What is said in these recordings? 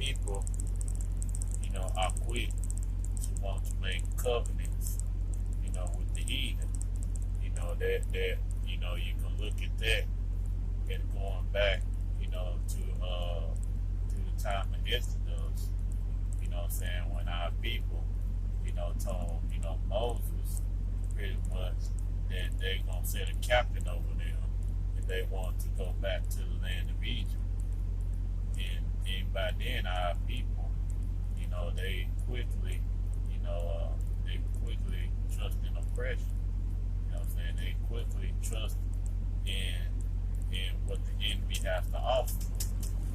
people, are quick to want to make covenants, with the heathen. That you can look at that and going back, to the time of Exodus, when our people, told, Moses pretty much that they're gonna set a captain over them if they want to go back to the land of Egypt. And by then our people, they quickly, trust in oppression. They quickly trust in what the enemy has to offer.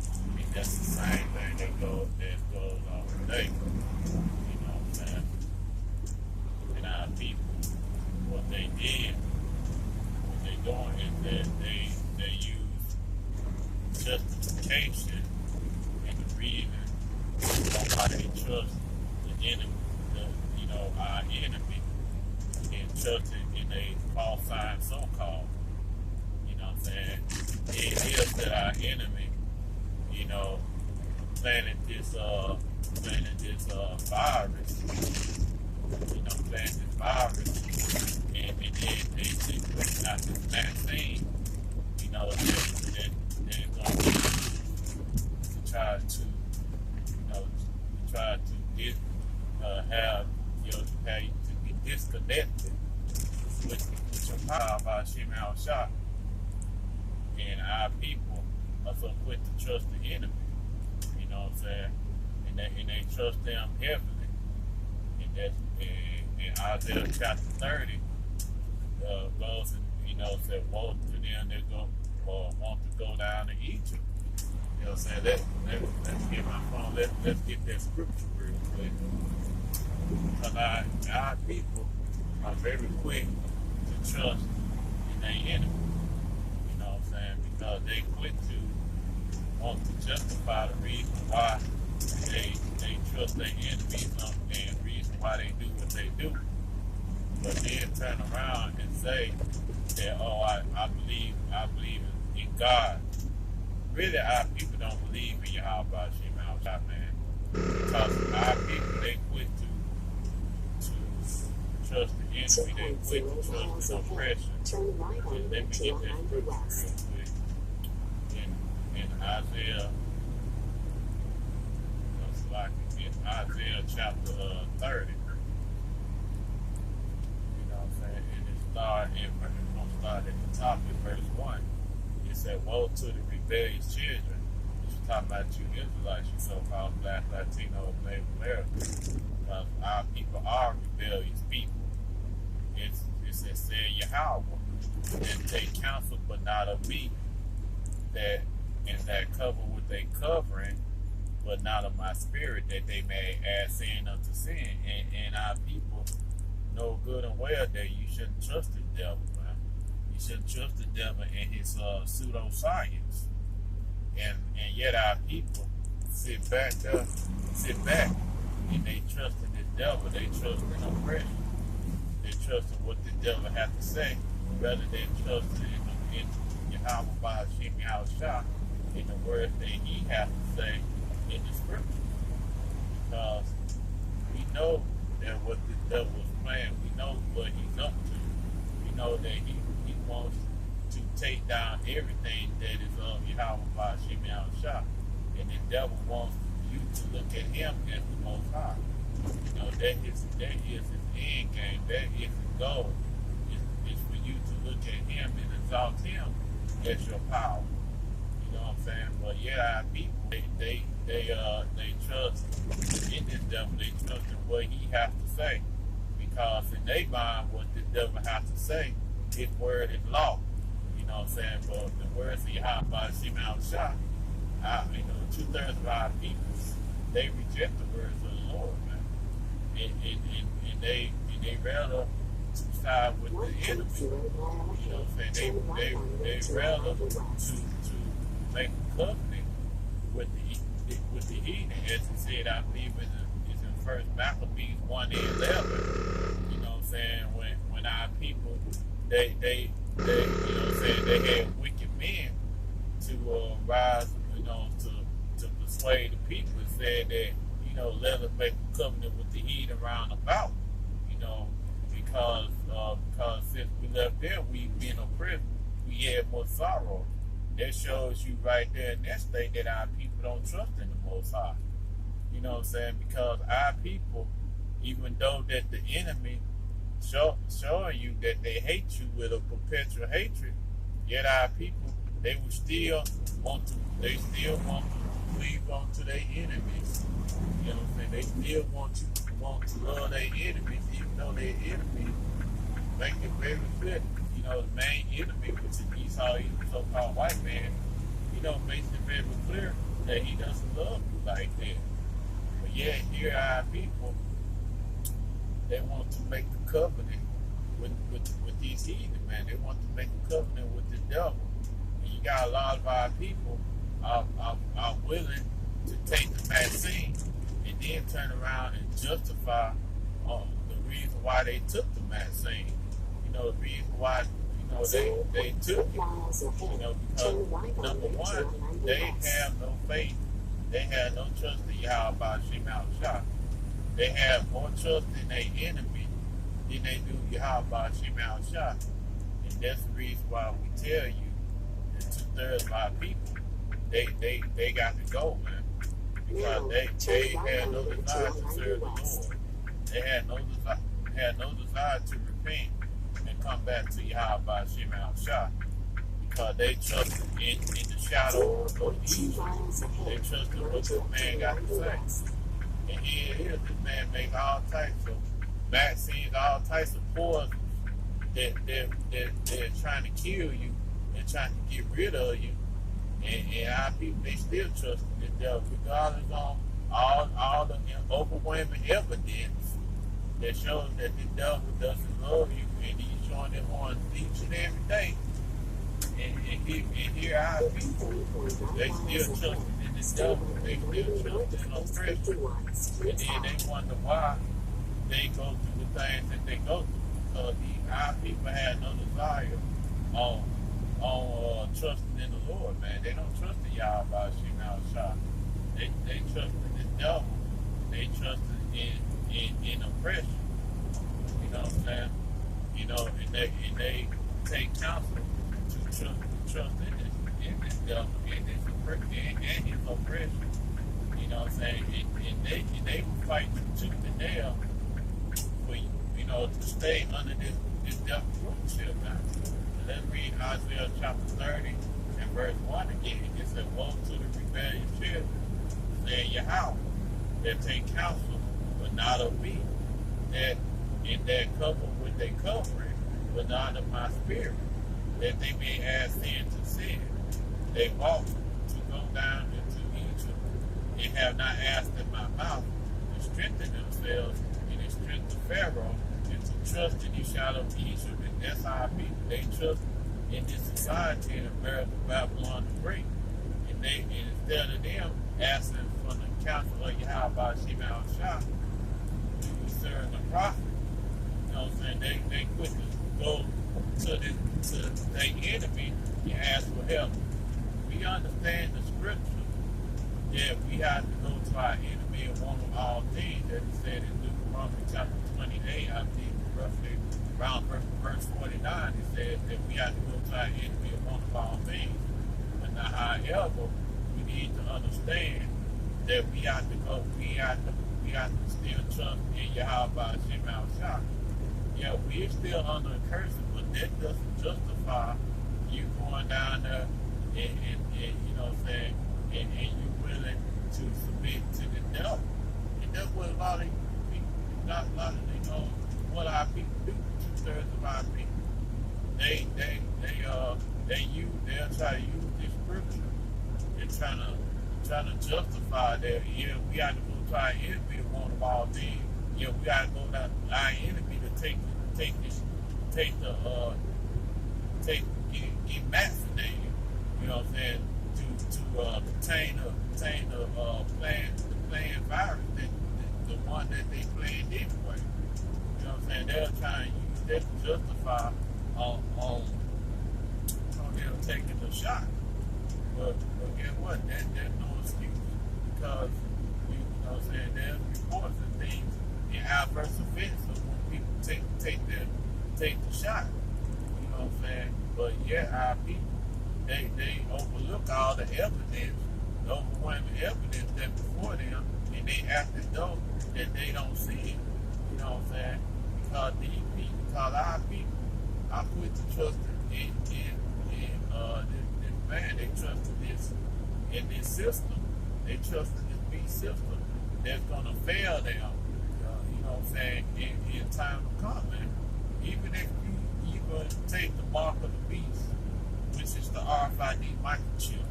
I mean, that's the same thing that goes on today. And our people, what they did, what they doing is that they use justification and the reason why they trust the enemy, our enemy, and trusted in a false sign so-called. It is that our enemy, planted this virus, and then they secretly got this vaccine, that they're going to try to have you to be disconnected with your power by Shem Shot. And our people are so quick to trust the enemy, and they trust them heavily. And that's in Isaiah chapter 30, goes and, said, woe to them that go or want to go down to Egypt. Let's get my phone, let's get that scripture real quick. Because our people are very quick to trust in their enemy. Because they quit to want to justify the reason why they trust their enemies and reason why they do what they do. But then turn around and say that, I believe in God. Really, our people don't believe in Yahweh Shem Shah, man. Because our people, they quit to trust the enemy, they quit to trust the oppression. And let me get that scripture real quick. In Isaiah, Isaiah chapter 30. And it's going to start at the top in verse 1. It said, woe to the rebellious children. It's talking about you Israelites, you so-called Black, Latino, and Native Americans. Our people are rebellious people. It said Yahweh, and take counsel but not of me, that cover what they covering, but not of my spirit, that they may add sin unto sin. And our people know good and well that you shouldn't trust the devil, man. You shouldn't trust the devil and his pseudoscience. And yet our people sit back, and they trust in the devil. They trust in oppression. They trust in what the devil has to say, rather than trust in Yahweh by Shem Shah, in the words that he has to say in the scripture. Because we know that what the devil is playing, we know what he's up to. We know that he wants to take down everything that is of Yahweh by Shem Shah. And the devil wants you to look at him as the Most High. That is his end game. That is his goal. It's for you to look at him and exalt him as your power. You know what I'm saying? But yeah, our people, they trust in this devil. They trust in what he has to say, because in their mind, what the devil has to say, his word is law. You know what I'm saying? But the words of Yahweh Shem Shah, 2/3 of our people, they reject the words of the Lord, man. And they rather to side with the enemy. You know what I'm saying? They rather to make a covenant with the heathen, as it said, I believe it's in First Maccabees 1:11. You know what I'm saying? When our people they you know what I'm saying, they had wicked men to rise, to persuade the people and said that, let us make a covenant with the heathen round about, you know, because since we left there, we been oppressed, we had more sorrow. That shows you right there in that state that our people don't trust in the Most High. You know what I'm saying? Because our people, even though that the enemy showing you that they hate you with a perpetual hatred, yet our people, they still want to cleave on to their enemies. You know what I'm saying? They still want to love their enemies, even though their enemies make it very clear. The main enemy, which is Esau, he's a so-called white man, makes it very clear that he doesn't love you like that. But yet, here are our people, they want to make a covenant with these heathen, man. They want to make a covenant with the devil. And you got a lot of our people are willing to take the vaccine and then turn around and justify the reason why they took the vaccine. The reason why they took it, because number one, they have no faith, they have no trust in Yahweh Shema Shah. They have more trust in their enemy than they do Yahweh Shema Shah. And that's the reason why we tell you that 2/3 of our people, they got to go, man. Because they had no desire to serve the Lord. They had no desire to repent and come back to Yahweh Shema Shah, because they trusted in the shadow of evil. They trusted what this man got to say. And here it is, this man make all types of vaccines, all types of poisons that they're trying to kill you and trying to get rid of you. And our people, they still trust in the devil, regardless of all the overwhelming evidence that shows that the devil doesn't love you, and he's showing it on each and every day. And here our people, they still trust in the devil, they still trust in oppression. And then they wonder why they go through the things that they go through, because our people have no desire on trusting in the Lord, man. They don't trust in Yahweh Shema Shah. They trust in the devil. They trust in oppression. You know what I'm saying? And they take counsel to trust in this devil and his oppression. You know what I'm saying? And they will fight tooth and nail for to stay under this devil's rulership now. Let's read Isaiah chapter 30 and verse 1 again. It says, woe to the rebellious children, saying Yahweh, that take counsel, but not of me, that cover with their covering, but not of my spirit, that they may add sin to sin. They walk to go down into Egypt, and have not asked in my mouth to strengthen themselves in the strength of Pharaoh, and to trust in the shadow of Egypt. And that's how people, they trust in this society and America, Babylon the Great. And instead of them asking from the counsel of Yahweh Shema Shah to serve the prophet, you know what I'm saying? They quickly go to their enemy and ask for help. We understand the scripture that we have to go to our enemy and want of all things, that it said in Deuteronomy chapter 28, I believe roughly around verse 49, it says that we have to go to our enemy and want of all things. But now, however, we need to understand that we have to go, we have to still trust in Yahweh Shema Shah. Yeah, we're still under a curse, but that doesn't justify you going down there and you know what I'm saying, and you willing to submit to the devil. And that's what a lot of people, what our people do, 2/3 of our people. They'll try to use this scripture and trying to justify that, yeah, we have to go to our enemy and one of all things. Yeah, we got to go to our enemy to get vaccinated. You know what I'm saying? To obtain the planned virus, the one that they planned anyway. You know what I'm saying? They're trying to use that to justify on them taking the shot. But guess what? There's no excuse, because know what I'm saying? There's reports and things in adverse events of when people take the shot. You know what I'm saying? But yeah, our people, they overlook all the evidence, the overwhelming evidence that's before them, and they act as though that they don't see it. You know what I'm saying? Because these people, because our people are quick to trust in this man. They trust in this system. They trust in this beast system that's gonna fail them. You know what I'm saying? In time to come, man. Even if you even take the mark of the beast, which is the RFID microchip,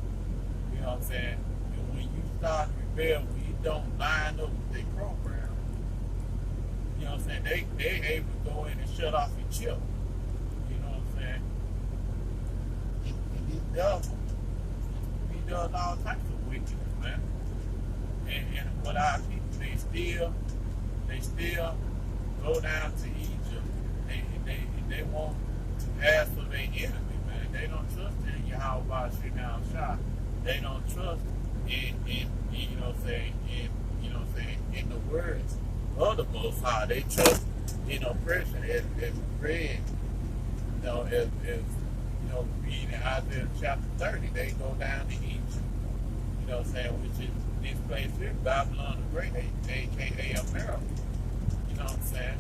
you know what I'm saying? And when you start to rebel, when you don't line up with their program, you know what I'm saying? They able to go in and shut off your chip. You know what I'm saying? And this devil, he does all types of wickedness, man. And what our people, they still go down to Egypt. They want to ask for their enemy, man. They don't trust in Yahweh Shemel Shah. They don't trust in you know what I'm saying, in the words of the Most High. They trust in oppression as read, you know, as you know, reading Isaiah chapter 30, they go down to Egypt. You know what I'm saying, which is this place here, Babylon the Great, aka America. You know what I'm saying?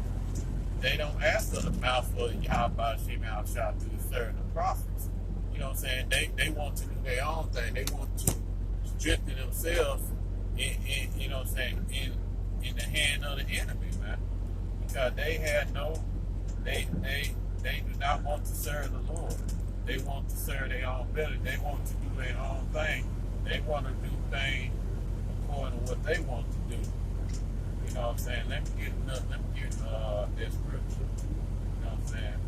They don't ask for the mouth of Yahweh Shemel Shah to serve the prophets. You know what I'm saying? They want to do their own thing. They want to strengthen themselves in you know what I'm saying, in the hand of the enemy, man. Because they do not want to serve the Lord. They want to serve their own belly. They want to do their own thing. They want to do things according to what they want to do. You know what I'm saying? Let me get this scripture. You know what I'm saying?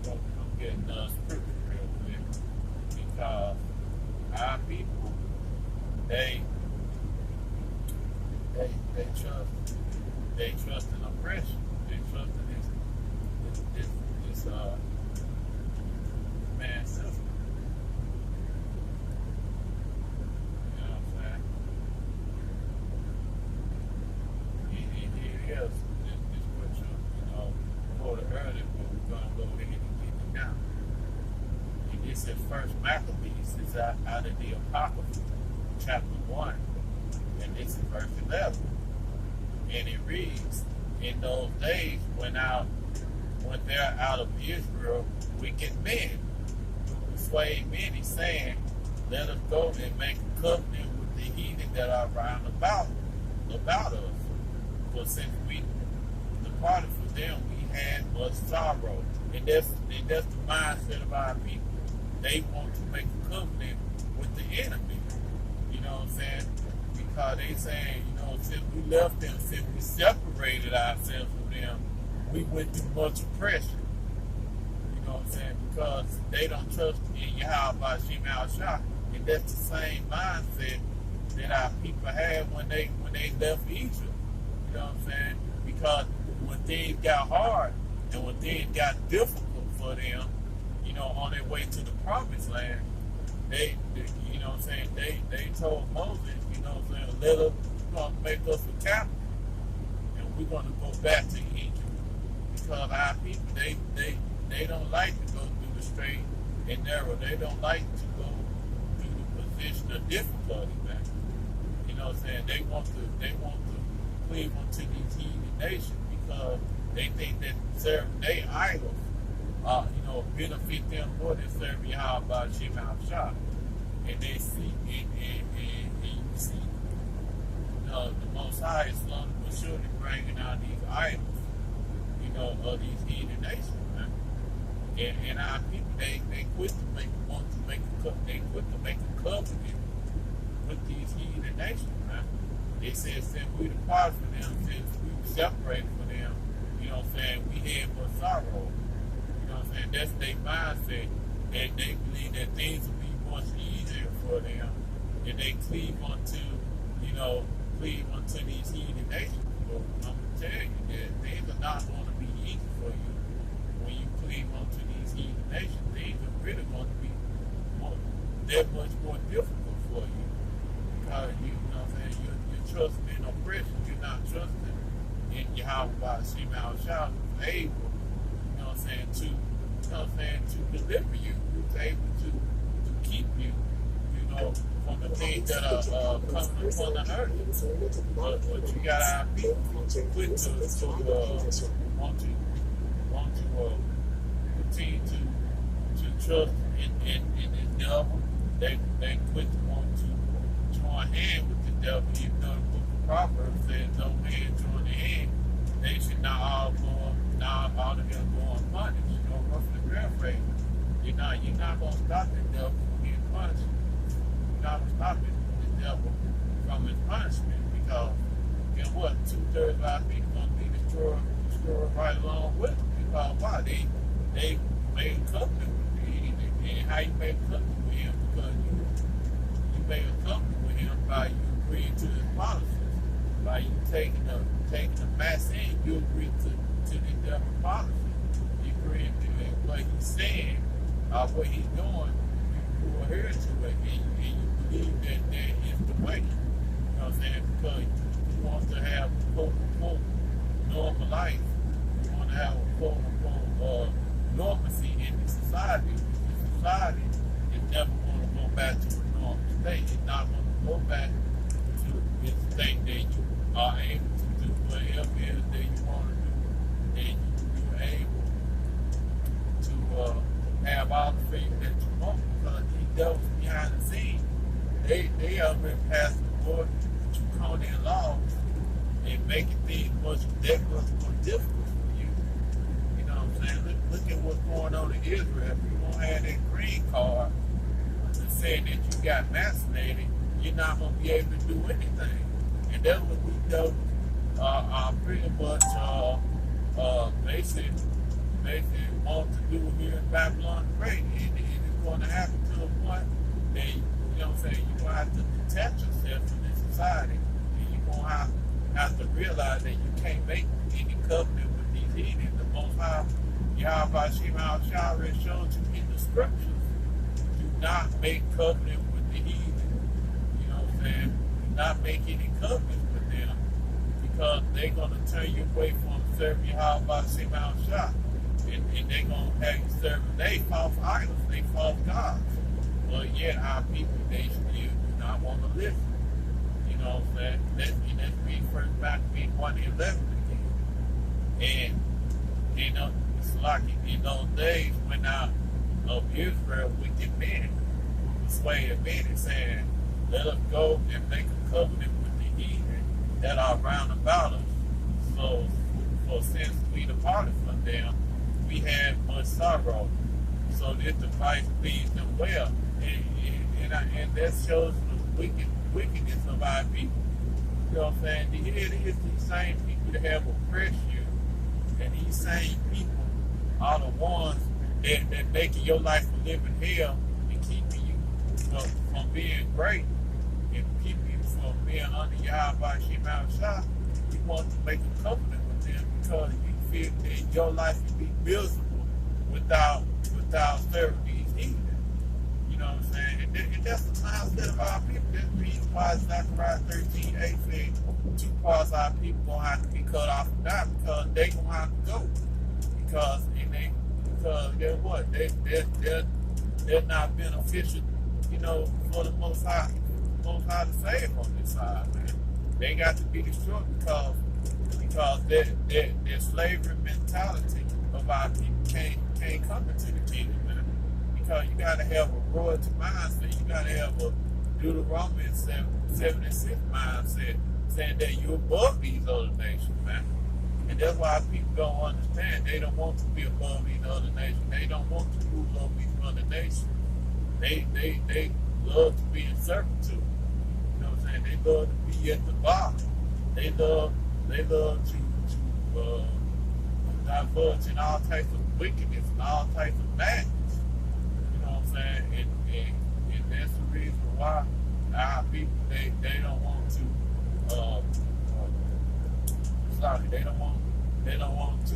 I'm getting scripture real quick. Because our people, they trust in oppression. They trust in this man system. You know what I'm saying? Here it is. This scripture, you know, quoted earlier, but we're gonna go ahead and get it now. And this is First Maccabees. It's out of the Apocrypha, chapter 1, and this is verse 11. And it reads, in those days when they're out of Israel, wicked men persuade many, saying, let us go and make a covenant with the heathen that are round about us. For since we departed from them, we had much sorrow. And that's the mindset of our people. They want to make a covenant with the enemy. You know what I'm saying? Because they saying, you know, since we left them, since we separated ourselves from them, we went through much oppression. You know what I'm saying? Because they don't trust in Yahweh Shemel Shah. And that's the same mindset that our people had when they left Egypt. You know what I'm saying? Because when things got hard and when things got difficult for them, you know, on their way to the promised land, they you know what I'm saying, they told Moses, you know what I'm saying, let us, you're going to make us a captive, and we're going to go back to Egypt. Because our people, they don't like to go through the straight and narrow. They don't like to go through the position of difficulty, man. You know what I'm saying? They want to cleave onto these heathen nations because they think that serving their idols, you know, benefit them more than serving Yahweh Shemel Shah. And they see, and you see, the Most High is slowly but surely bringing out these idols, you know, of these heathen nations, man. And our people, they quit to make a covenant with these heathen nations, man. They said since we departed from them, since we were separated from them, you know what I'm saying, we had much sorrow. You know what I'm saying? That's their mindset. And they believe that things will be much easier for them if they cleave onto these heathen nations. But I'm going to tell you that things are not going to be easy for you when you cleave onto these heathen nations. Things are really going to be that much more difficult for you because you trusting in oppression. You're not trusting in Yahweh by Shema Al-Shah, who's able, you know what I'm saying, to, you know what I'm saying, to deliver you, who's able to keep you, you know, from the things that are coming upon the earth. But you got our people quick to want to continue to trust in the devil. They quick to want to join hand with the devil, even though the book of Proverbs says no man join the hand. They should not all together go unpunished. You know, roughly paraphrase. You're not gonna stop the devil from being punished. You're not gonna stop the devil from his punishment, because guess what? 2/3 of our people gonna be destroyed right along with them. Because why? They made a covenant with him. And how you made a covenant with him? Because you made a covenant with him by you agreeing to his policies. By you taking the mass in, you agree to the devil's policy. You agree to what he's saying, what he's doing, you adhere to it, and you believe that is the way. You know what I'm saying? Because you want to have a quote-unquote normal life. You want to have a quote-unquote normalcy in the society. The society is never going to go back to a normal state. It's not going to go back to the state that you are able to do whatever it is that you want to do. And you're able to have all the faith that you want, because these devils behind the scenes, they have been passing more draconian laws and making things much more difficult for you. You know what I'm saying? Look at what's going on in Israel. If you don't have that green card and saying that you got vaccinated, you're not going to be able to do anything. And that's what these devils are pretty much basically want to do here in Babylon the Great. And it's going to happen to a point that, you know what I'm saying, you're going to have to detach yourself from this society. And you're going to have to realize that you can't make any covenant with these heathen. The Most High, Yahweh Shema Al-Shah already showed you in the scriptures. Do not make covenant with the heathen. You know what I'm saying? Do not make any covenants with them, because they're going to turn you away from serving Yahweh Shema Al-Shah. And they're going to have you serving they false idols, they false gods. But yet our people, they still do not want to listen. You know what I'm saying? Let's read first Maccabees 1:11 again. And, you know, it's like in those days when of Israel, wicked men persuaded men and saying, let us go and make a covenant with the heathen that are round about us. So since we departed from them, we had much sorrow. So this device pleased them well. And that shows the wickedness of our people. You know what I'm saying? Here it is, these same people that have oppressed you, and these same people are the ones that making your life a living hell and keeping you from being great and keeping you from being under Yahweh Shema Al-Shah. You want to make a covenant with them because you feel that your life can be miserable without serving these heathen. You know what I'm saying? And that's the mindset of our people. That's the reason why Zechariah 13:8 said 2 parts of our people gonna have to be cut off and die, because they gonna have to go. Because guess what? They're not beneficial, you know, for the Most High to save on this side, man. They got to be destroyed because their slavery mentality of our people can't come into the kingdom, man. Because you gotta have a royalty mindset. You gotta have a Deuteronomy 76 mindset, saying that you're above these other nations, man. And that's why people don't understand. They don't want to be above these other nations. They don't want to rule over these other nations. They love to be in servitude. You know what I'm saying? They love to be at the bottom. They love to diverge in all types of wickedness and all types of madness. You know what I'm saying? And that's the reason why our people they don't want to they don't want to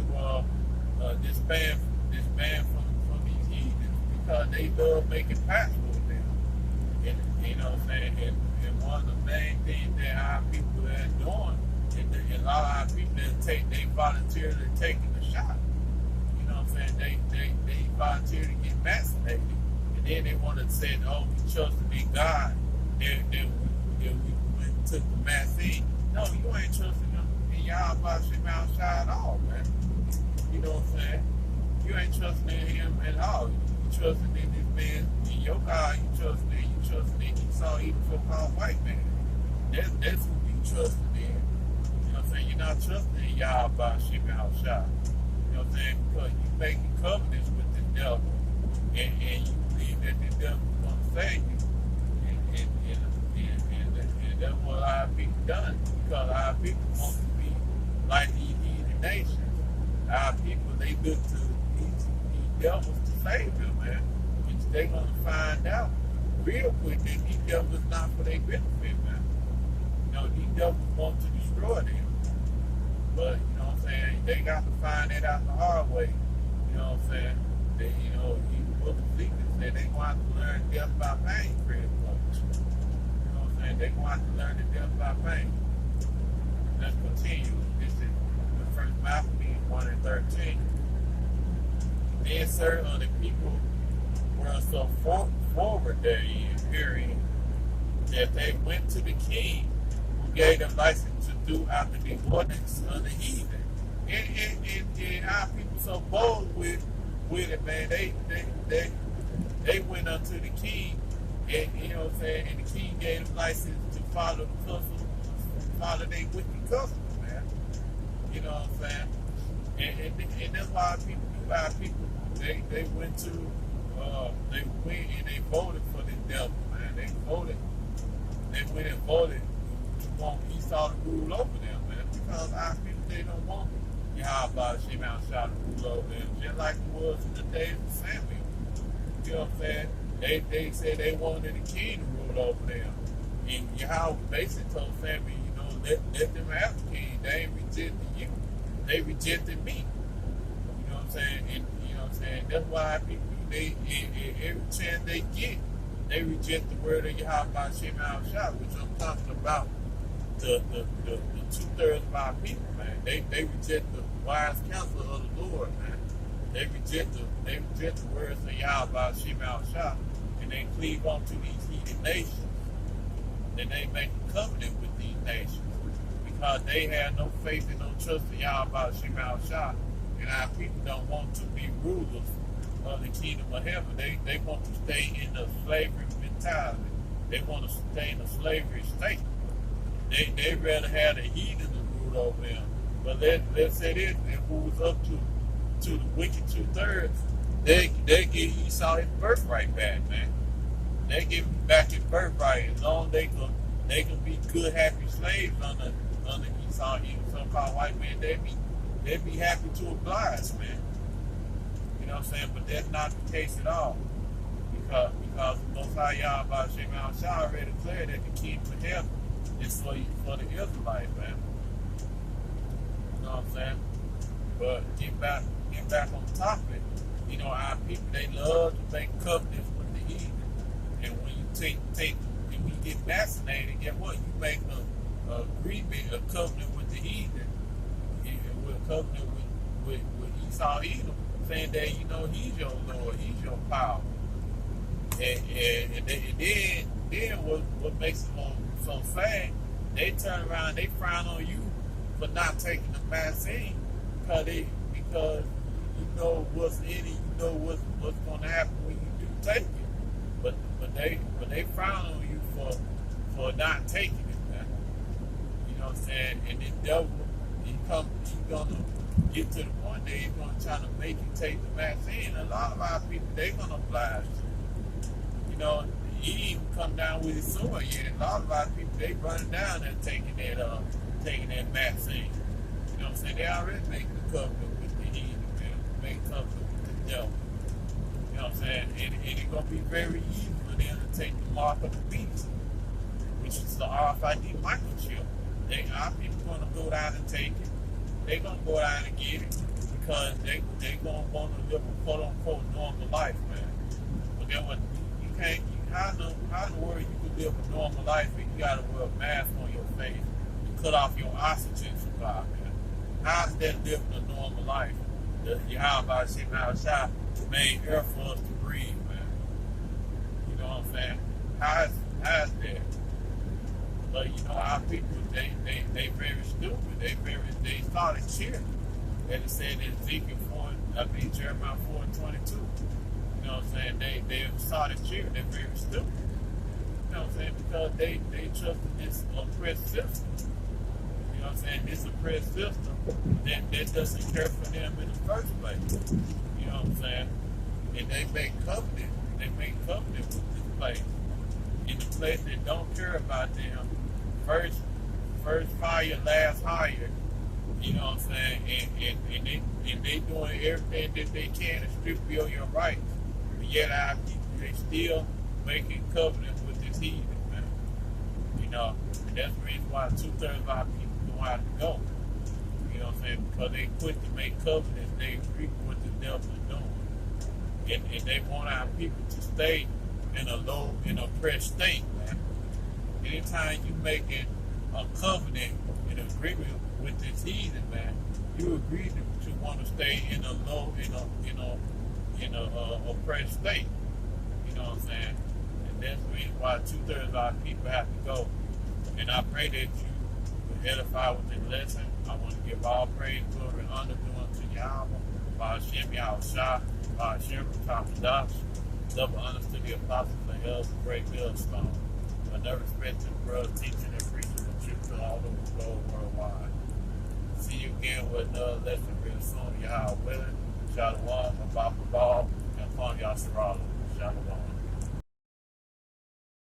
disband from these heathens, because they love making pacts with them. And you know what I'm saying? And one of the main things that our people are doing, and a lot of our people that they voluntarily taking the shot. You know what I'm saying? They voluntarily get vaccinated. And then they want to say, oh, we trusted in God. Then we went and took the vaccine. No, you ain't trusting them in y'all about shit outside at all, man. You know what I'm saying? You ain't trusting in him at all. You trusting in this man, in your God, you trusting in Esau, even so-called white man. That's who you trusting in. You know what I'm saying? You're not trusting in y'all about shit outside. You know what I'm saying? Because you making covenants with the devil, and you believe that the devil is going to save you. And that's what our people done. Because our people want to be like these heathen nations. Our people, they look to these devils to save them, man. Which they're going to find out real quick that these devils not for their benefit, man. You know, these devils want to destroy them. But, you know what I'm saying, they got to find it out the hard way. You know what I'm saying? They, you know, even Book of Ezekiel said they want to learn death by pain, pretty much. You know what I'm saying? They want to learn the death by pain. Let's continue. This is the first Maccabees 1 and 13. Then certain of the people were so forward therein, hearing that they went to the king, who gave them license to do after the ordinance of the heathen. And our people so bold with it, man. They went unto the king, and you know what I'm saying, and the king gave them license to follow the custom, follow their wicked customs, man. You know what I'm saying? And that's why our people they went to they went and they voted for the devil, man. They went and voted to want Esau to rule over them, man. Because our people, they don't want Yahweh Shem outside to rule over them, just like it was in the days of Samuel. You know what I'm saying? They said they wanted the king to rule over them. And Yahweh basically told Samuel, you know, let them have the king. They ain't rejected you. They rejected me. You know what I'm saying? And you know what I'm saying? That's why people, every chance they get, they reject the word of Yahweh Shem Al-Shah, which I'm talking about the 2/3 of our people, man. They reject the wise counsel of the Lord, man. They reject the words of Yahweh Shem Al-Shah, and they cleave on to these heathen nations. Then they make a covenant with these nations because they have no faith and no trust in Yahweh Shem Al-Shah, and our people don't want to be rulers of the kingdom of heaven. They want to stay in the slavery mentality. They want to stay in the slavery state. They rather have the heathen to rule over them. But let's say this, if it was up to the wicked 2/3, they give Esau his birthright back, man. They give him back his birthright as long as they can be good, happy slaves under Esau, even so-called white men. They'd be happy to oblige, man. You know what I'm saying? But that's not the case at all. Because the Most High Yahweh Shem Al-Shah already declared that the kingdom of heaven is for the Israelites, man. You know what I'm saying? But get back on topic. You know, our people, they love to make covenants with the heathen. And when you when you get vaccinated, get what? You make a agreement, a covenant with the heathen. With a covenant with Esau Edom, saying that, you know, he's your Lord, he's your power. And then what makes them so sad, they turn around, they frown on you for not taking the vaccine because you know what's in it, you know what's going to happen when you do take it. But they frown on you for not taking it, man. You know what I'm saying? And the devil, he's gonna get to the point that he's gonna try to make you take the vaccine. A lot of our people, they're gonna oblige you. You know, he even come down with his sword yet. A lot of our people, they running down and taking that vaccine. You know what I'm saying? They already making a covenant with the heathen, man. Making a covenant with the devil. You know what I'm saying? And it's gonna be very easy for them to take the mark of the beast, which is the RFID microchip. Our people gonna go down and take it. They gonna go down and get it because they gonna want to live a quote unquote normal life, man. But then what? You can't. How in the world you can live a normal life and you gotta wear a mask on your face and cut off your oxygen supply, man. How's that living a normal life? The Yahweh Shah made air for us to breathe, man. You know what I'm saying? How's that? But you know, our people, they very stupid. They started cheering. And it said in Ezekiel 4, Jeremiah 4:22. You know what I'm saying? They started cheering. They're very stupid. You know what I'm saying? Because they trusted this oppressed system. You know what I'm saying? This oppressed system that doesn't care for them in the first place. You know what I'm saying? And they make covenant. They make covenant with this place. In the place that don't care about them, first fire, last hire. You know what I'm saying? And they doing everything that they can to strip you of your rights. But yet our people, they still making covenant with this heathen, man. You know, and that's the reason why 2/3 of our people don't have to go. You know what I'm saying? Because they quit to make covenants, they agree with what the devil is doing. And they want our people to stay in a low and oppressed state, man. Anytime you making a covenant in agreement with this heathen, man, you agree to want to stay in a low, in a oppressed state. You know what I'm saying? And that's the reason why 2/3 of our people have to go. And I pray that you will edify with this lesson. I want to give all praise, glory, and honor to Yahweh, by Hashem Yahushua, by Hashem Katash, double honors to the apostles and elders of great millstone. I never respect to the brothers teaching and preaching the truth to all over the globe worldwide. See you again with another lesson real soon. Yahweh willing. Shalom, Abba Ball, and upon Yasserala. Shalom.